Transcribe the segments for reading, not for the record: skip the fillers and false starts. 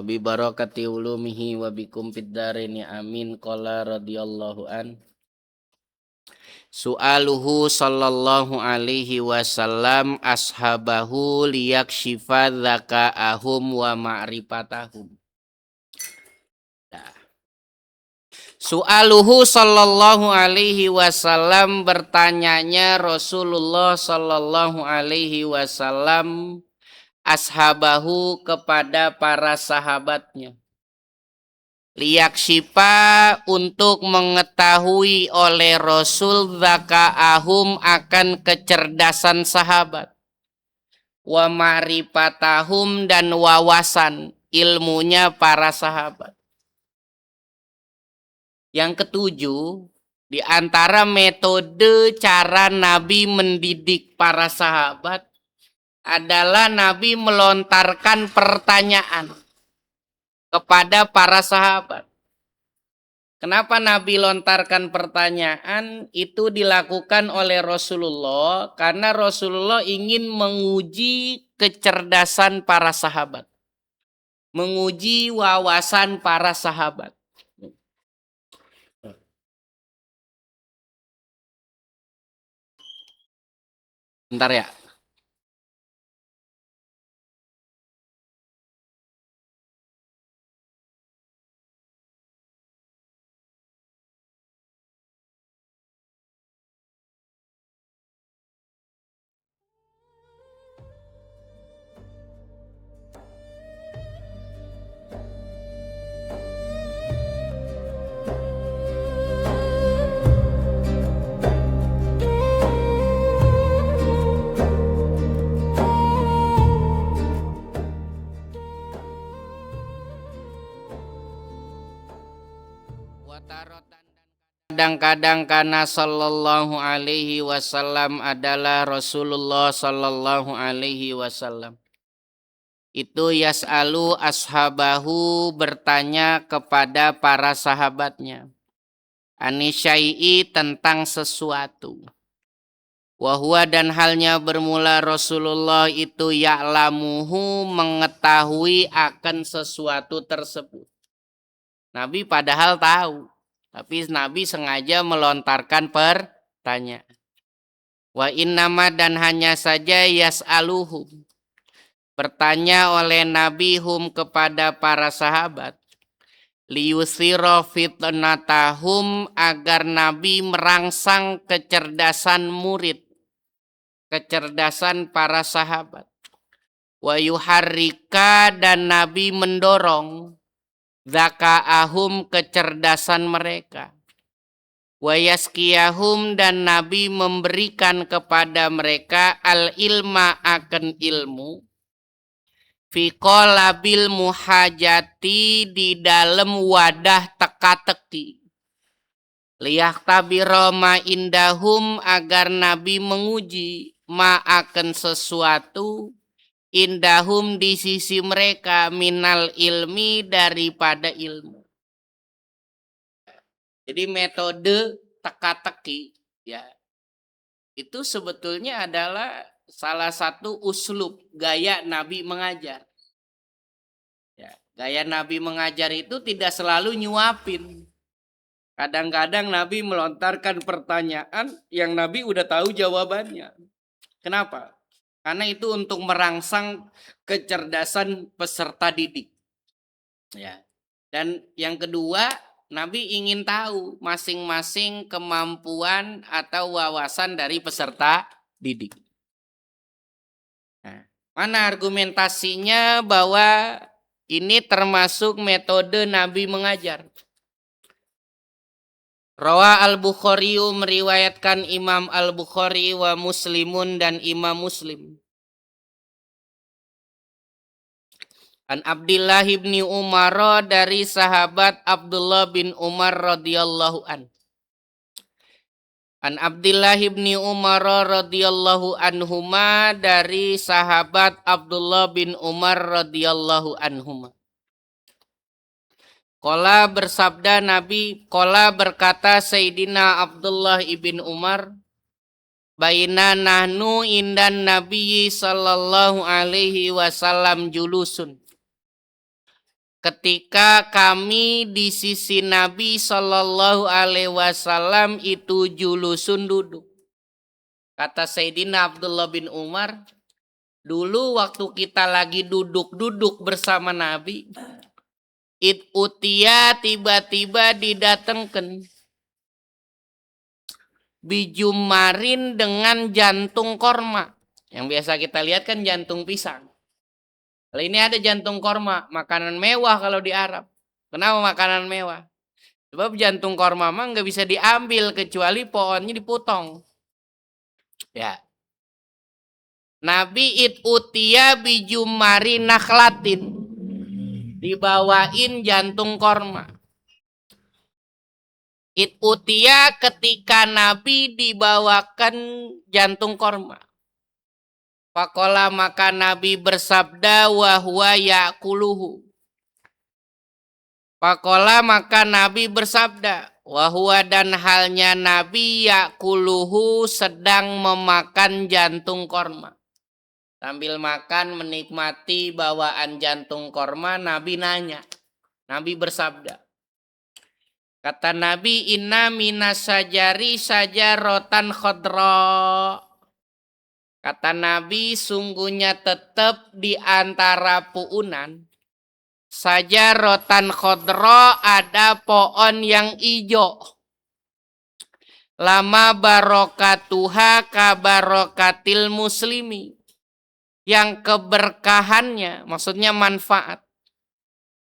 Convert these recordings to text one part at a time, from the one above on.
wa bi barakati ulumihi wa bikum fid dharaini amin. Qala radhiyallahu an su'aluhu sallallahu alaihi wasallam ashabahu liyakshifa dzaka'ahum wa ma'rifatahum. Su'aluhu sallallahu alaihi wasallam, bertanyanya Rasulullah sallallahu alaihi wasallam ashabahu kepada para sahabatnya. Liyakshifa untuk mengetahui oleh Rasul dzaka'ahum akan kecerdasan sahabat. Wa ma'rifatahum dan wawasan ilmunya para sahabat. Yang ketujuh, di antara metode cara Nabi mendidik para sahabat adalah Nabi melontarkan pertanyaan kepada para sahabat. Kenapa Nabi lontarkan pertanyaan? Itu dilakukan oleh Rasulullah karena Rasulullah ingin menguji kecerdasan para sahabat, menguji wawasan para sahabat. Bentar ya. Kadang-kadang karena sallallahu alaihi wasallam adalah Rasulullah sallallahu alaihi wasallam. Itu yas'alu ashabahu, bertanya kepada para sahabatnya. Anisyai'i, tentang sesuatu. Wahwa, dan halnya bermula Rasulullah itu ya'lamuhu, mengetahui akan sesuatu tersebut. Nabi padahal tahu. Tapi Nabi sengaja melontarkan pertanyaan. Wa innama, dan hanya saja yas'aluhum, bertanya oleh Nabi hum kepada para sahabat. Liyusira fitnatahum, agar Nabi merangsang kecerdasan murid, kecerdasan para sahabat. Wa yuharrika, dan Nabi mendorong dzaka'ahum, kecerdasan mereka. Wa yaskiyahum, dan Nabi memberikan kepada mereka al-ilma, akan ilmu. Fi qolabil muhajati, di dalam wadah teka-teki. Liyahtabira ma indahum, agar Nabi menguji ma akan sesuatu indahum, di sisi mereka, minal ilmi, daripada ilmu. Jadi metode teka-teki ya, itu sebetulnya adalah salah satu uslub gaya Nabi mengajar. Ya, gaya Nabi mengajar itu tidak selalu nyuapin. Kadang-kadang Nabi melontarkan pertanyaan yang Nabi udah tahu jawabannya. Kenapa? Karena itu untuk merangsang kecerdasan peserta didik. Ya. Dan yang kedua, Nabi ingin tahu masing-masing kemampuan atau wawasan dari peserta didik. Nah, mana argumentasinya bahwa ini termasuk metode Nabi mengajar? Rawa al-Bukhari, meriwayatkan Imam al-Bukhari, wa Muslimun, dan Imam Muslim. An Abdullah bin Umar, dari sahabat Abdullah bin Umar radhiyallahu an. An Abdullah bin Umar radhiyallahu anhuma, dari sahabat Abdullah bin Umar radhiyallahu anhuma. Qala, bersabda Nabi, qala, berkata Sayyidina Abdullah ibn Umar, baina nahnu indan Nabi sallallahu alaihi wasallam julusun. ketika kami di sisi Nabi Shallallahu Alaihi Wasallam itu julusun duduk. Kata Sayyidina Abdullah bin Umar, dulu waktu kita lagi duduk-duduk bersama Nabi, utia tiba-tiba didatengkan bijumarin dengan jantung korma. Yang biasa kita lihat kan jantung pisang. Kalau ini ada jantung korma, makanan mewah kalau di Arab. Kenapa makanan mewah? Sebab jantung korma mah nggak bisa diambil kecuali pohonnya dipotong. Ya. Nabi utia bijumari nakhlatin. Dibawain jantung korma. Utia ketika Nabi dibawakan jantung korma. Faqala maka Nabi bersabda wa huwa ya'kuluhu. Faqala maka Nabi bersabda wa huwa dan halnya Nabi ya'kuluhu sedang memakan jantung korma. Sambil makan menikmati bawaan jantung korma, Nabi nanya. Nabi bersabda. Kata Nabi, inna minas sajari sajarotan khodro. Kata Nabi, sungguhnya tetap di antara puunan sajarotan khodro ada pohon yang ijo. Lama barokatuha kabarokatil muslimi. Yang keberkahannya, maksudnya manfaat.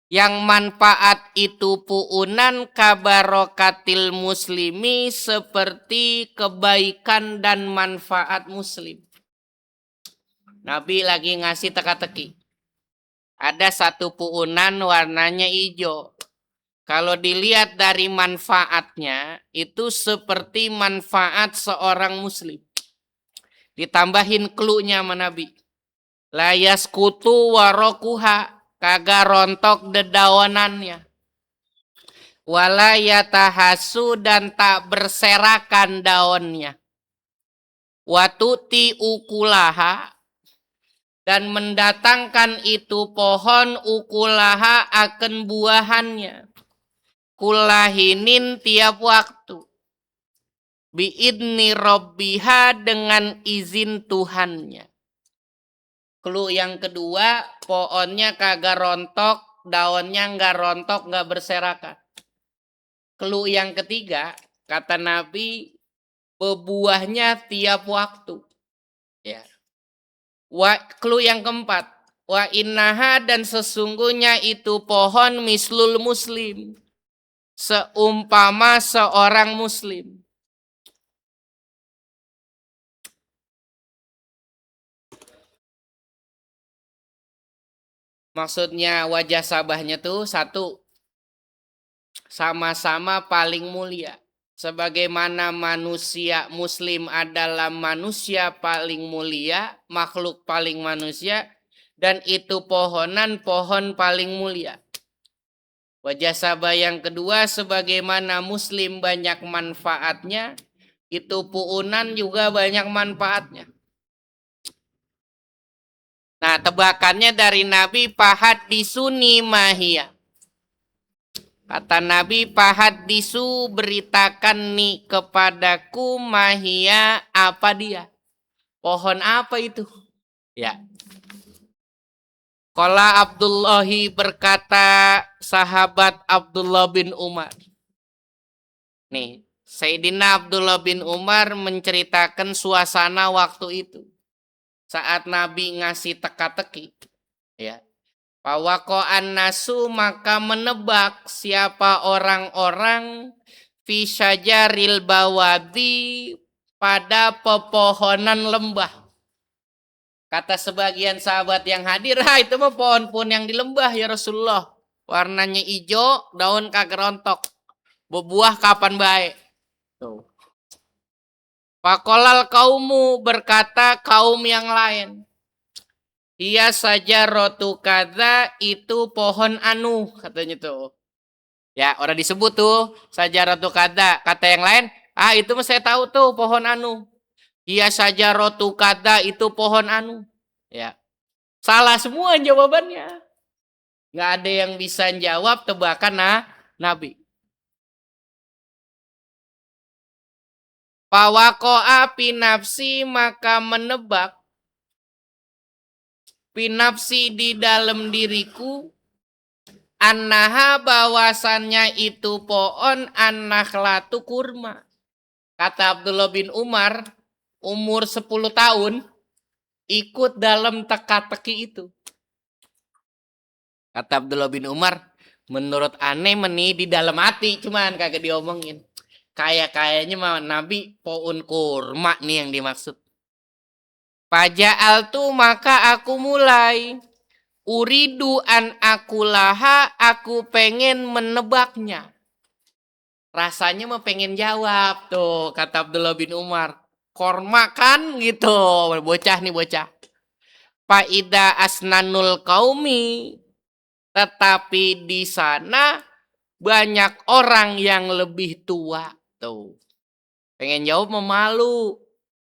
Yang manfaat itu puunan kabarokatil muslimi seperti kebaikan dan manfaat muslim. Nabi lagi ngasih teka-teki. Ada satu puunan warnanya hijau. Kalau dilihat dari manfaatnya, itu seperti manfaat seorang muslim. Ditambahin cluenya sama Nabi. Layas kutu warokuha, kagak rontok dedawanannya. Walayatahasu dan tak berserakan daunnya. Watuti ukulaha dan mendatangkan itu pohon ukulaha akan buahannya. Kulahinin tiap waktu. Biidni robbiha dengan izin Tuhannya. Clue yang kedua, pohonnya kagak rontok, daunnya nggak rontok, nggak berserakan. Clue yang ketiga, kata Nabi, berbuahnya tiap waktu. Ya. Clue yang keempat, wa innaha dan sesungguhnya itu pohon mislul muslim, seumpama seorang muslim. Maksudnya wajah sabahnya tuh satu, sama-sama paling mulia. Sebagaimana manusia muslim adalah manusia paling mulia, makhluk paling manusia, dan itu pohon paling mulia. Wajah sabah yang kedua, sebagaimana muslim banyak manfaatnya, itu puunan juga banyak manfaatnya. Nah, tebakannya dari Nabi pahat disuni mahia. Kata Nabi, fahaddisu beritakan nih kepadaku mahia apa dia. Pohon apa itu? Ya. Qala Abdullahi berkata sahabat Abdullah bin Umar. Nih, Sayyidina Abdullah bin Umar menceritakan suasana waktu itu. Saat Nabi ngasih teka-teki. Ya. Pawako'an nasu maka menebak siapa orang-orang fi syajaril bawadi pada pepohonan lembah. Kata sebagian sahabat yang hadir, itu mah pohon-pohon yang di lembah ya Rasulullah. Warnanya hijau, daun kagak rontok. Berbuah kapan baik. Tuh. Pakolal kaumu berkata kaum yang lain. Ia saja rotu kada itu pohon anu katanya tuh. Ya orang disebut tuh saja rotu kada. Kata yang lain, itu mah saya tahu tuh pohon anu. Ia saja rotu kada itu pohon anu. Ya salah semua jawabannya. Nggak ada yang bisa jawab tebakan Nabi. Fawako'a pinapsi maka menebak pinapsi di dalam diriku annaha bahwasannya itu pohon an-nakhlatu kurma. Kata Abdullah bin Umar, umur 10 tahun, ikut dalam teka-teki itu. Kata Abdullah bin Umar, menurut aneh di dalam hati, cuman kagak diomongin. Kayaknya mah Nabi pohon kurma nih yang dimaksud. Faja'al tu maka aku mulai. Uridu an akulaha, aku pengen menebaknya. Rasanya mah pengen jawab tuh, kata Abdullah bin Umar. Korma kan gitu, bocah nih bocah. Faida asnanul kaumi, tetapi di sana banyak orang yang lebih tua tuh. Pengen jawab memalu.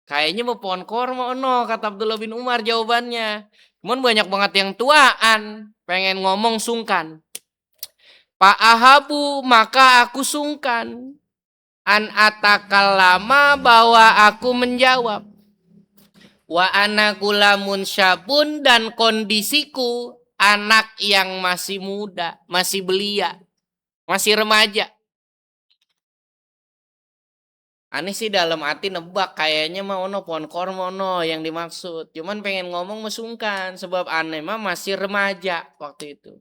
Kayaknya mau pohon korma kata Abdullah bin Umar jawabannya. Cuman banyak banget yang tuaan, pengen ngomong sungkan. Pak Ahabu maka aku sungkan. An atakallama bahwa aku menjawab. Wa ana gulamun syabun dan kondisiku anak yang masih muda, masih belia, masih remaja. Aneh sih dalam hati nebak kayaknya mah pohon korma yang dimaksud. Cuman pengen ngomong mesungkan sebab aneh mah masih remaja waktu itu.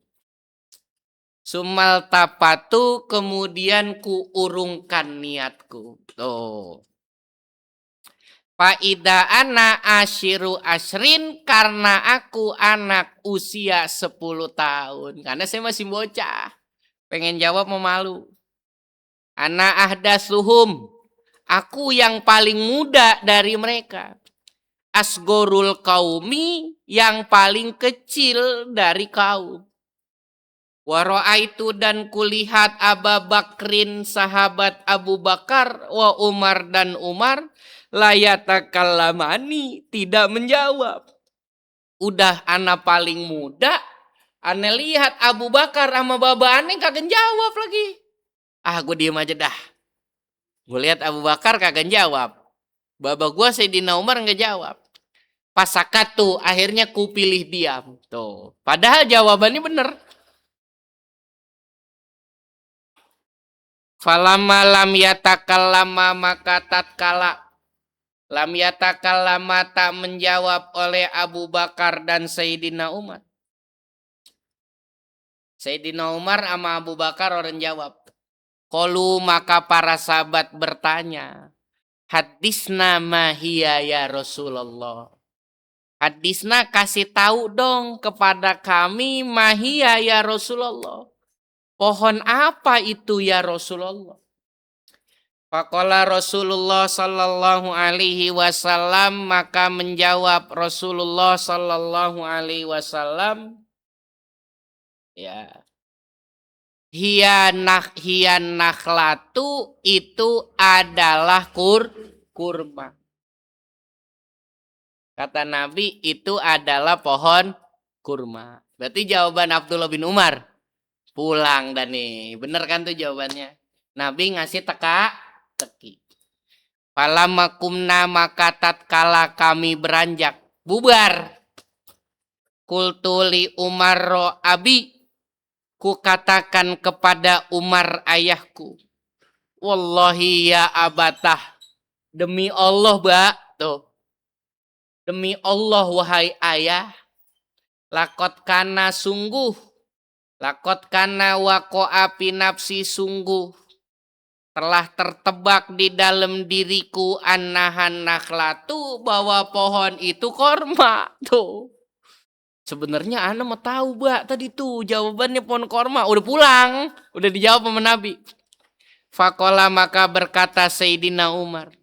Sumal tapatu kemudian ku urungkan niatku. Tuh. Faida ana asyiru asrin karena aku anak usia 10 tahun. Karena saya masih bocah. Pengen jawab mau malu. Ana ahdasuhum. Aku yang paling muda dari mereka. Asgorul kaumi yang paling kecil dari kaum. Waro'aitu dan kulihat Abu Bakrin sahabat Abu Bakar wa Umar dan Umar layatakallamani tidak menjawab. Udah anak paling muda, ane lihat Abu Bakar sama baba ane kagak jawab lagi. Gue diem aja dah. Gue lihat Abu Bakar kagak jawab. Baba gue Sayyidina Umar nggak jawab. Pas sakatu akhirnya ku pilih diam. Tuh. Padahal jawabannya bener. Falama lam yatakallama maka tatkala lam yatakallama tak menjawab oleh Abu Bakar dan Sayyidina Umar. Sayyidina Umar sama Abu Bakar orang jawab. Qalu maka para sahabat bertanya. Hadisna mahia ya Rasulullah. Hadisna kasih tahu dong kepada kami mahia ya Rasulullah. Pohon apa itu ya Rasulullah? Faqala Rasulullah sallallahu alaihi wasallam maka menjawab Rasulullah sallallahu alaihi wasallam ya hiyan nakhlatu itu adalah kurma. Kata Nabi itu adalah pohon kurma. Berarti jawaban Abdullah bin Umar. Pulang dah nih. Bener kan tuh jawabannya. Nabi ngasih teka-teki. Palamakumna maka tatkala kami beranjak. Bubar. Kultuli Umar ro abi. Ku katakan kepada Umar ayahku. Wallahi ya abatah. Demi Allah tuh. Demi Allah wahai ayah. Lakot kana sungguh. Lakot kana wako'a pinapsi sungguh. Telah tertebak di dalam diriku annahan nakhlatu bahwa pohon itu korma. Tuh. Sebenarnya ana mau tahu tadi tuh jawabannya pohon korma. Udah pulang. Udah dijawab sama Nabi. Fakola maka berkata Sayyidina Umar.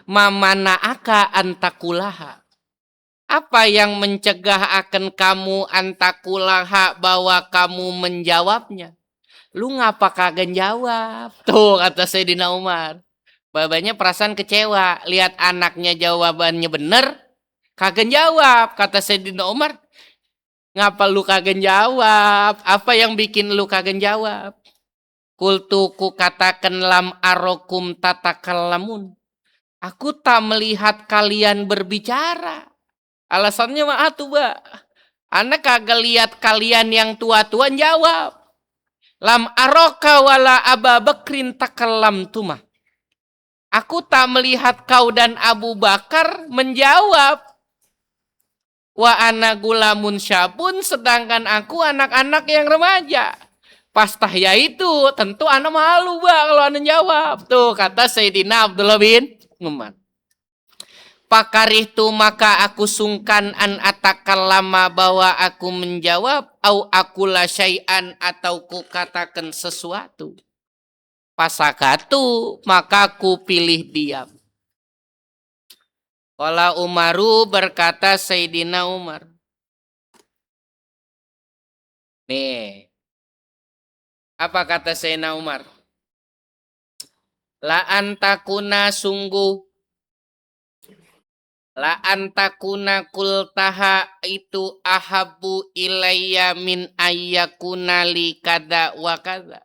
Mamana aka antakulaha. Apa yang mencegah akan kamu antakulaha bahwa kamu menjawabnya? Lu ngapa kagak jawab? Tuh kata Sayyidina Umar. Babanya perasaan kecewa. Lihat anaknya jawabannya bener. Kagak jawab. Kata Sayyidina Umar. Ngapa lu kagak jawab? Apa yang bikin lu kagak jawab? Kultu ku katakan lam arokum tatakallamun. Aku tak melihat kalian berbicara. Alasannya mah tuh, Mbak. Anak kagak lihat kalian yang tua-tua jawab. Lam aroka wala Aba Bakrin takallam tumah. Aku tak melihat kau dan Abu Bakar menjawab. Wa ana gulamun syabun, sedangkan aku anak-anak yang remaja. Pas tahya itu tentu ana malu, Mbak, kalau ana jawab. Tuh kata Sayyidina Abdullah bin Umar. Pakarih tu maka aku sungkan an atakallama bahwa aku menjawab au akula syai'an atau ku katakan sesuatu. Pasakatu maka aku pilih diam. Qala Umaru, berkata Sayyidina Umar. Nih, apa kata Sayyidina Umar? La antakuna sungguh, la antakuna kultaha itu ahabu ilayya min ayyakuna li kada wa kada.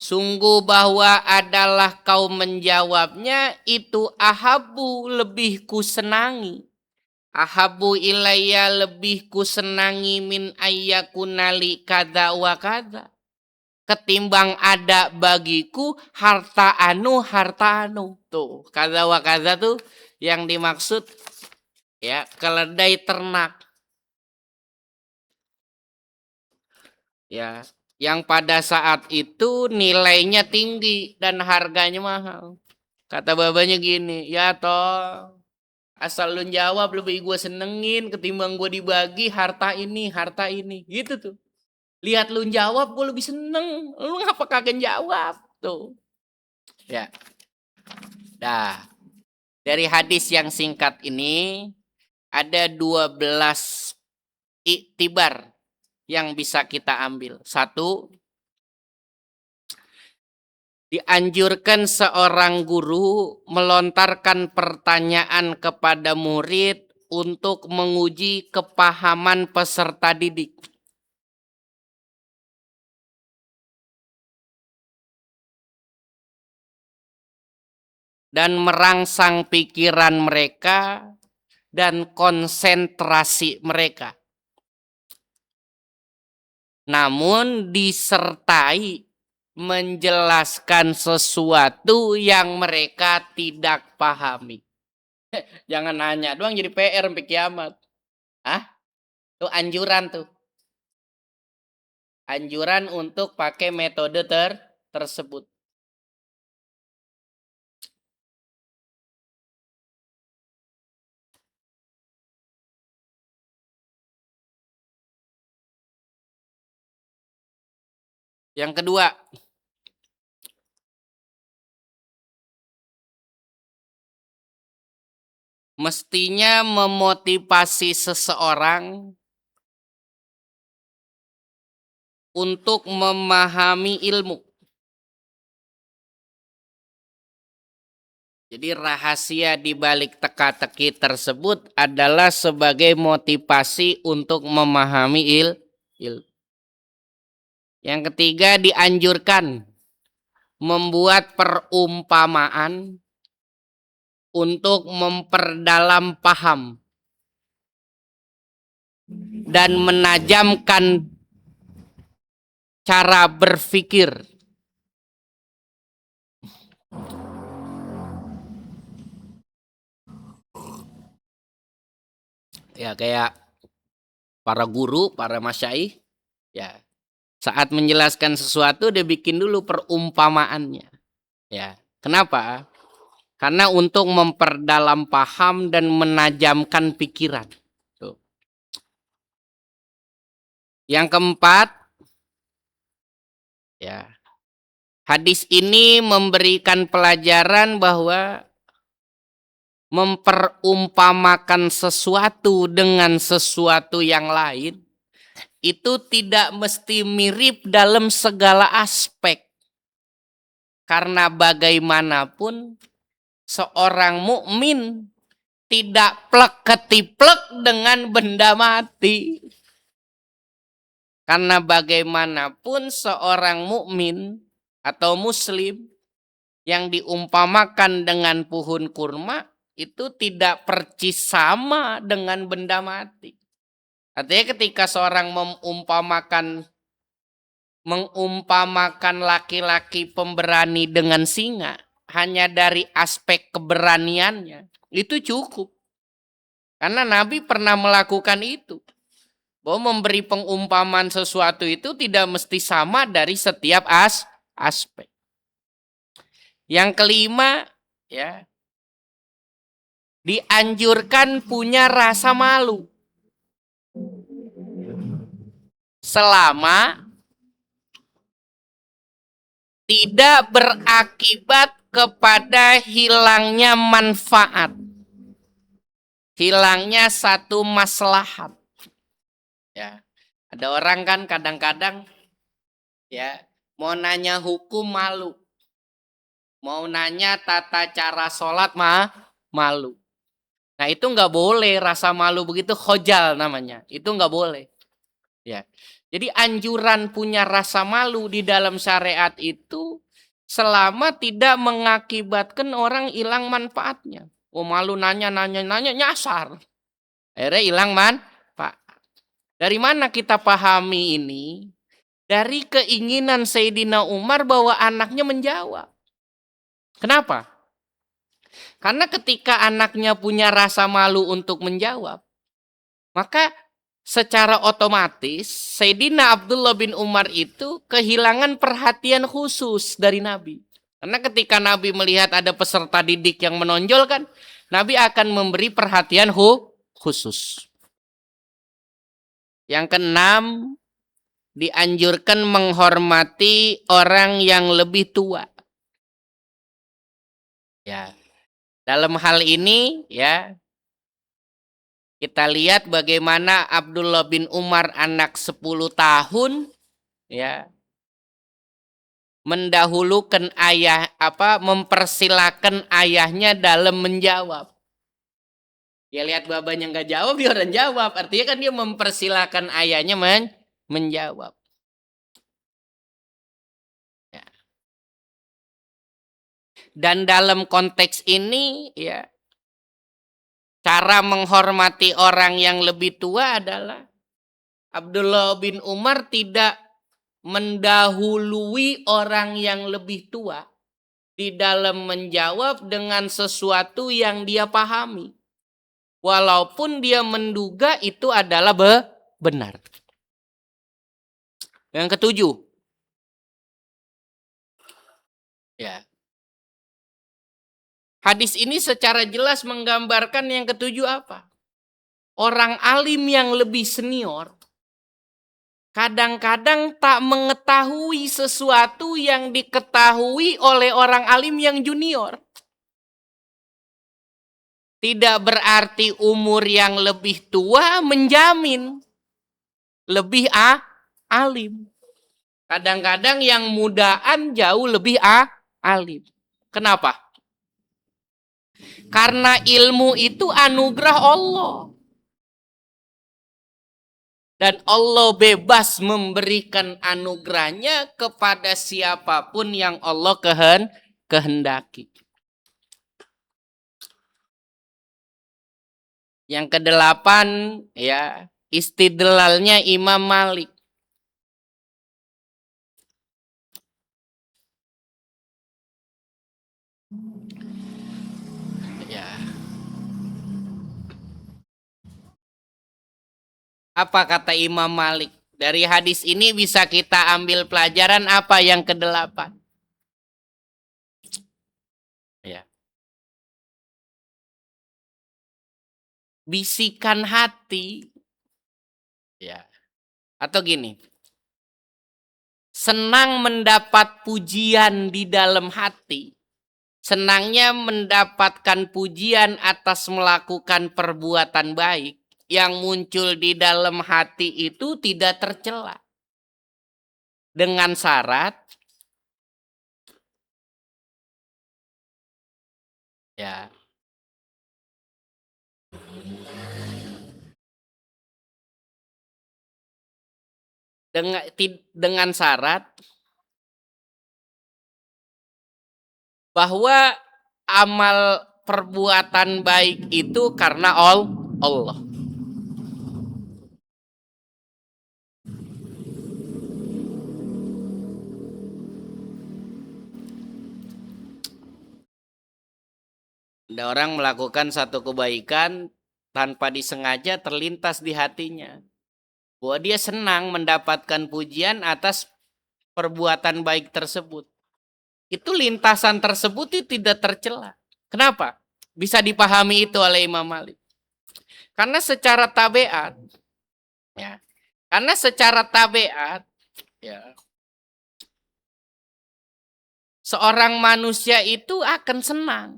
Sungguh bahwa adalah kau menjawabnya itu ahabu, lebih ku senangi. Ahabu ilayya, lebih ku senangi min ayyakuna li kada wa kada. Ketimbang ada bagiku harta anu. Tuh, kada wa kada tuh yang dimaksud ya keledai ternak. Ya, yang pada saat itu nilainya tinggi dan harganya mahal. Kata babanya gini, ya toh asal lu jawab lebih gue senengin ketimbang gue dibagi harta ini. Gitu tuh. Lihat lu jawab gue lebih seneng. Lu ngapa kagak jawab? Tuh. Ya. Dah. Dari hadis yang singkat ini ada 12 iktibar yang bisa kita ambil. Satu, dianjurkan seorang guru melontarkan pertanyaan kepada murid untuk menguji kepahaman peserta didik. Dan merangsang pikiran mereka dan konsentrasi mereka. Namun disertai menjelaskan sesuatu yang mereka tidak pahami. Jangan nanya doang jadi PR sampai kiamat. Tuh anjuran tuh. Anjuran untuk pakai metode tersebut. Yang kedua, mestinya memotivasi seseorang untuk memahami ilmu. Jadi rahasia di balik teka-teki tersebut adalah sebagai motivasi untuk memahami ilmu. Yang ketiga, dianjurkan membuat perumpamaan untuk memperdalam paham dan menajamkan cara berpikir. Ya kayak para guru, para masyaikh, ya saat menjelaskan sesuatu dia bikin dulu perumpamaannya. Ya, kenapa? Karena untuk memperdalam paham dan menajamkan pikiran. Tuh. Yang keempat, ya, hadis ini memberikan pelajaran bahwa memperumpamakan sesuatu dengan sesuatu yang lain itu tidak mesti mirip dalam segala aspek. Karena bagaimanapun seorang mukmin tidak plek ketiplek dengan benda mati. Karena bagaimanapun seorang mukmin atau muslim yang diumpamakan dengan pohon kurma itu tidak percis sama dengan benda mati. Artinya ketika seorang mengumpamakan laki-laki pemberani dengan singa hanya dari aspek keberaniannya, itu cukup. Karena Nabi pernah melakukan itu. Bahwa memberi pengumpamaan sesuatu itu tidak mesti sama dari setiap aspek. Yang kelima, ya, dianjurkan punya rasa malu. Selama tidak berakibat kepada hilangnya manfaat. Hilangnya satu maslahat. Ya, ada orang kan kadang-kadang ya mau nanya hukum malu, mau nanya tata cara sholat malu. Nah itu nggak boleh, rasa malu begitu khojal namanya, itu nggak boleh. Ya, jadi anjuran punya rasa malu di dalam syariat itu selama tidak mengakibatkan orang hilang manfaatnya. Oh malu nanya nyasar, akhirnya hilang manfaat. Dari mana kita pahami ini? Dari keinginan Sayyidina Umar bahwa anaknya menjawab. Kenapa? Karena ketika anaknya punya rasa malu untuk menjawab, maka secara otomatis Sayyidina Abdullah bin Umar itu kehilangan perhatian khusus dari Nabi. Karena ketika Nabi melihat ada peserta didik yang menonjol kan, Nabi akan memberi perhatian khusus. Yang keenam, dianjurkan menghormati orang yang lebih tua. Ya, dalam hal ini ya kita lihat bagaimana Abdullah bin Umar anak 10 tahun ya mendahulukan mempersilakan ayahnya dalam menjawab. Ya lihat babanya nggak jawab, dia orang jawab. Artinya kan dia mempersilakan ayahnya menjawab. Ya. Dan dalam konteks ini ya cara menghormati orang yang lebih tua adalah Abdullah bin Umar tidak mendahului orang yang lebih tua di dalam menjawab dengan sesuatu yang dia pahami. Walaupun dia menduga itu adalah benar. Yang ketujuh. Ya. Hadis ini secara jelas menggambarkan yang ketujuh apa? Orang alim yang lebih senior kadang-kadang tak mengetahui sesuatu yang diketahui oleh orang alim yang junior. Tidak berarti umur yang lebih tua menjamin lebih alim. Kadang-kadang yang mudaan jauh lebih alim. Kenapa? Karena ilmu itu anugerah Allah. Dan Allah bebas memberikan anugerahnya kepada siapapun yang Allah kehendaki. Yang kedelapan ya, istidlalnya Imam Malik. Ya. Apa kata Imam Malik? Dari hadis ini bisa kita ambil pelajaran apa yang kedelapan? Ya. Bisikan hati. Ya. Atau gini. Senang mendapat pujian di dalam hati. Senangnya mendapatkan pujian atas melakukan perbuatan baik yang muncul di dalam hati itu tidak tercela. Dengan syarat ya dengan syarat bahwa amal perbuatan baik itu karena Allah. Ada orang melakukan satu kebaikan tanpa disengaja terlintas di hatinya bahwa dia senang mendapatkan pujian atas perbuatan baik tersebut. Itu lintasan tersebut itu tidak tercela. Kenapa? Bisa dipahami itu oleh Imam Malik. Karena secara tabiat, ya, ya, seorang manusia itu akan senang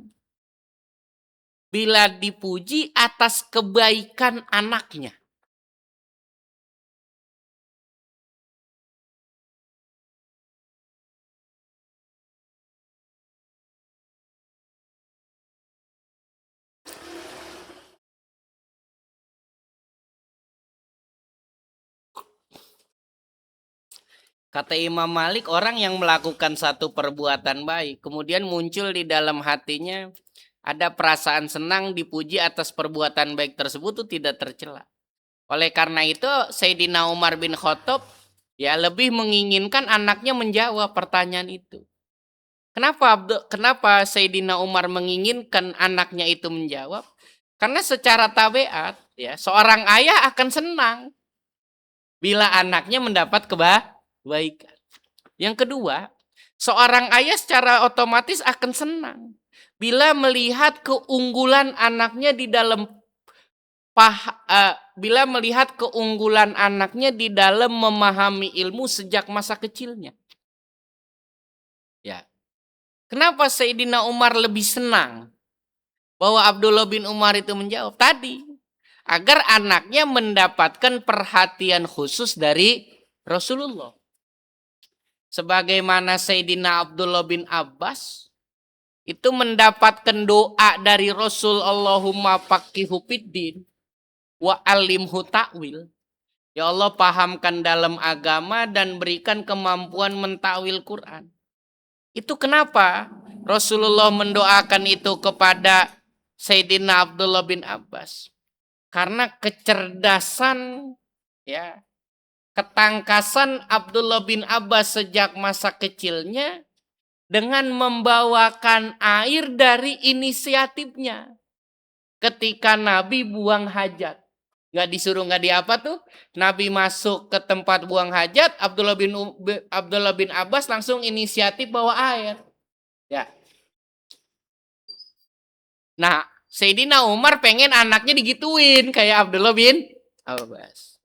bila dipuji atas kebaikan anaknya. Kata Imam Malik, orang yang melakukan satu perbuatan baik, kemudian muncul di dalam hatinya ada perasaan senang dipuji atas perbuatan baik tersebut itu tidak tercela. Oleh karena itu, Sayyidina Umar bin Khattab ya lebih menginginkan anaknya menjawab pertanyaan itu. Kenapa Sayyidina Umar menginginkan anaknya itu menjawab? Karena secara tabiat ya seorang ayah akan senang bila anaknya mendapat kebaikan. Yang kedua, seorang ayah secara otomatis akan senang bila melihat keunggulan anaknya di dalam memahami ilmu sejak masa kecilnya. Ya. Kenapa Sayyidina Umar lebih senang bahwa Abdullah bin Umar itu menjawab tadi? Agar anaknya mendapatkan perhatian khusus dari Rasulullah. Sebagaimana Sayyidina Abdullah bin Abbas itu mendapatkan doa dari Rasul, Allahumma faqihu fiddin wa alimhu ta'wil. Ya Allah, pahamkan dalam agama dan berikan kemampuan mentakwil Quran. Itu kenapa Rasulullah mendoakan itu kepada Sayyidina Abdullah bin Abbas. Karena kecerdasan, ya, ketangkasan Abdullah bin Abbas sejak masa kecilnya dengan membawakan air dari inisiatifnya. Ketika Nabi buang hajat, nggak di apa tuh, Nabi masuk ke tempat buang hajat, Abdullah bin Abbas langsung inisiatif bawa air. Ya. Nah, Sayyidina Umar pengen anaknya digituin kayak Abdullah bin Abbas.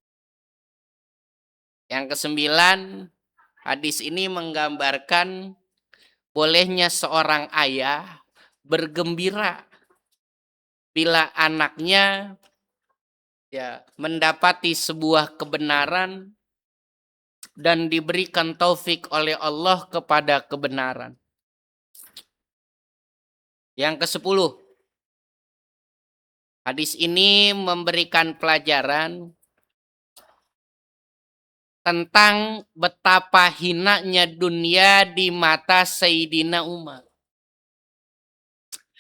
Yang kesembilan, hadis ini menggambarkan bolehnya seorang ayah bergembira bila anaknya ya mendapati sebuah kebenaran dan diberikan taufik oleh Allah kepada kebenaran. Yang ke-10, hadis ini memberikan pelajaran tentang betapa hinanya dunia di mata Sayyidina Umar.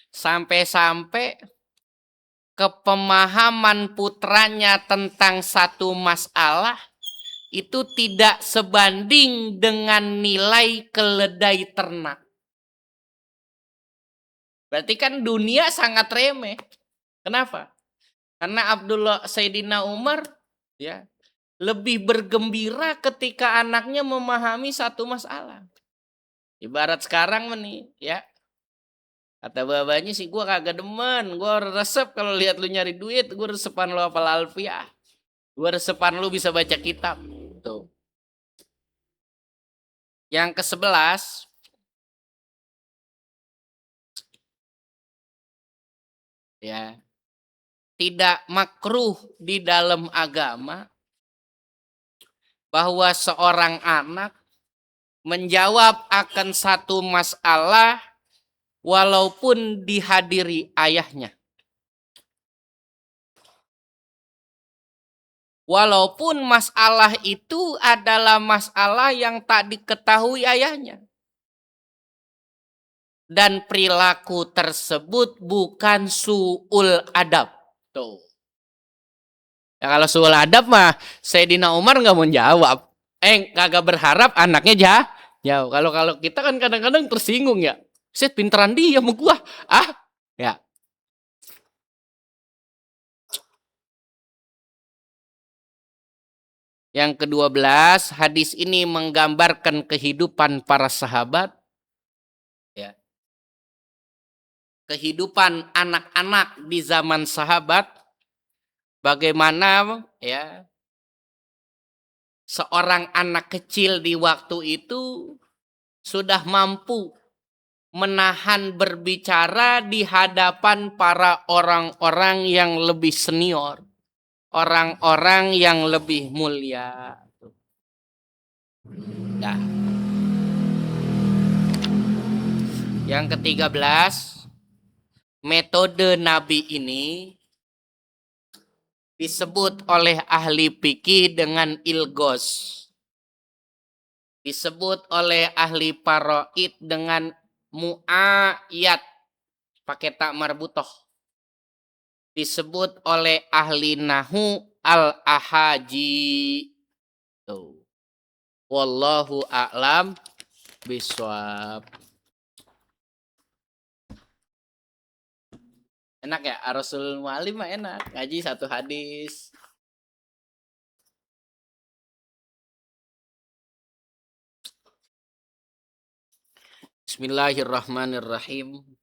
Sampai-sampai kepemahaman putranya tentang satu masalah itu tidak sebanding dengan nilai keledai ternak. Berarti kan dunia sangat remeh. Kenapa? Karena Sayyidina Umar ya lebih bergembira ketika anaknya memahami satu masalah. Ibarat sekarang nih, ya. Kata babanya sih, gue kagak demen, gue resep kalau lihat lu nyari duit, gue resepan lu hafal alfiah. Gue resepan lu bisa baca kitab. Tuh. Yang ke-11, ya, tidak makruh di dalam agama bahwa seorang anak menjawab akan satu masalah walaupun dihadiri ayahnya. Walaupun masalah itu adalah masalah yang tak diketahui ayahnya. Dan perilaku tersebut bukan su'ul adab. Tuh. Ya kalau su'ul adab mah Sayyidina Umar nggak mau jawab. Kagak berharap anaknya jawab. Kalau kita kan kadang-kadang tersinggung ya. Set pinteran dia sama gua. Ya. Yang ke-12, hadis ini menggambarkan kehidupan para sahabat, ya. Kehidupan anak-anak di zaman sahabat, bagaimana ya seorang anak kecil di waktu itu sudah mampu menahan berbicara di hadapan para orang-orang yang lebih senior, orang-orang yang lebih mulia. Nah, yang ke-13, metode Nabi ini disebut oleh ahli fikih dengan ilgos. Disebut oleh ahli faraid dengan mu'ayat pakai tak marbutoh. Disebut oleh ahli nahu al-ahaji. Tuh. Wallahu a'lam bishawab. Enak ya, Rasul Mu'alim mah enak. Ngaji satu hadis. Bismillahirrahmanirrahim.